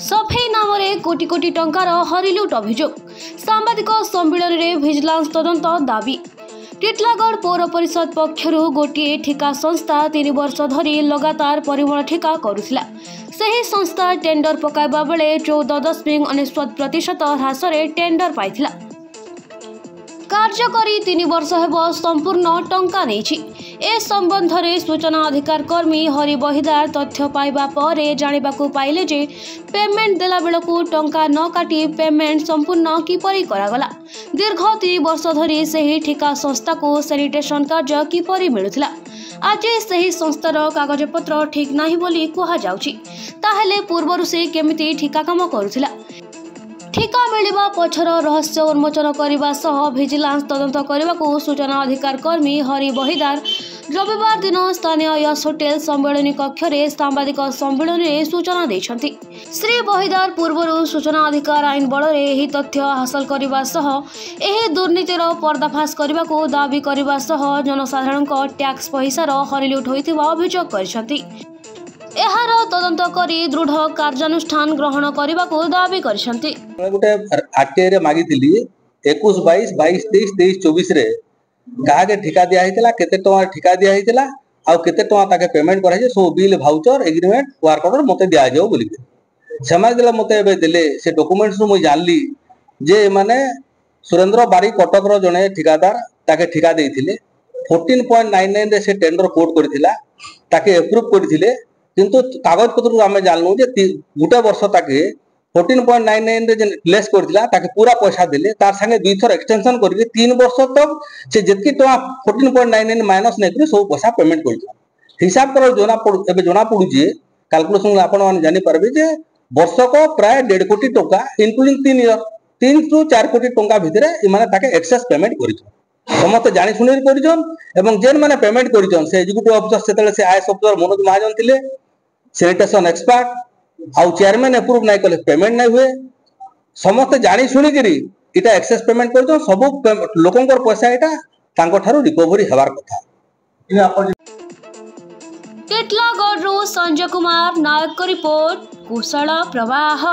सफेई नाम कोटी कोटी टंकार हरिलुट अभियोग सांबादिक सम्मेलन में विजिलेंस तदंत दाबी। टिटलागढ़ पौर परिषद पक्षर गोटे ठिका संस्था 3 वर्ष धरी लगातार परिमल ठिका करुथिला। सही संस्था टेंडर पकाइबा बेले 14.99% ह्रास टेंडर पाइथिला। कार्यकरी 3 वर्ष हेब संपूर्ण टंका नेछि। ए संबंध में सूचना अधिकार कर्मी हरि बहिदार तथ्य पाइबा पर जानिबाकू पाइले जे पेमेंट देला बेलकू टंका न काटी पेमेंट संपूर्ण किपरि करागला। दीर्घ 3 वर्ष धरी सही ठिका संस्था को सैनिटेशन कार्य किपरि मिलुथिला। आज सही संस्थार कागजपत्र ठीक नाही बोली कहा जाउछि। ताहेले पूर्वरु से केमिति ठिका काम करुथिला। ठिका मिलिबा पछर रहस्य उन्मोचन करने सह विजिलेंस तदंत करने को सूचना अधिकार कर्मी हरि बहिदार रविवार दिन स्थानीय यश होटेल सम्मेलन कक्ष में सांबादिक सम्मेलन में सूचना देछंती। श्री बहिदार पूर्व सूचना अधिकार आईन बल में तथ्य हासिल करने सह एही दुर्नीतिर पर्दाफाश करने को दाबी करने सह जनसाधारण टैक्स पैसार हरिलुट होइतिबा अभियोग करछंती। एहार तदंत करी दृढ़ कार्यानुष्ठान ग्रहण करने को दाबी करछंती। गोटे आरटीआई रे मागिथिली 21 22 22 23 23 24 रे कहा के ठिका दिया हितला केते टका ठिका दिया हितला आ केते टका ताके पेमेंट करा जे सो bill voucher agreement work order मते दिया जाओ बोली समाज देला मते एबे देले से डॉक्यूमेंट्स नु म जानली जे माने सुरेंद्र बारी कटक रो जने ठिकादार ताके ठिका देइथिले 14.99 रे से टेंडर कोड करथिला ताके अप्रूव करथिले किंतु कागज पत्र आम जानलु जे गोटे वर्ष ताके 14.99 रे प्लेस करथिला ताके पूरा पैसा देले तार संगे 2 थर एक्सटेंशन करके 3 वर्ष तक से जतकी टका 14.99 माइनस नै करे सब पैसा पेमेंट करथिला। हिसाब कर जना पड़ू जे कैलकुलेशन आपण माने जानि परबे जे वर्षक प्राय 1.5 कोटी टका इंक्लूडिंग 3 ईयर 3 टू 4 कोटी टका भितरे इमाने ताके एक्सेस पेमेंट करिछन। समस्त जानि सुनि करिछन एवं जेन माने पेमेंट करिछन से एग्जीक्यूटिव ऑफिसर सेतले से आईएएस ऑफिसर मनोज महाजन थिले सैनिटेशन एक्सपर्ट आउ चेयरमैन अप्रूव नहीं कले पेमेंट नहीं हुए समस्त जानी शुणी करी इटा एक्सेस पेमेंट कर सब लोकंकर पैसा इटा तांको थारु रिकवरी हेबार कथा। टिटलागढ़ संजय कुमार नायक रिपोर्ट कुशल प्रवाह।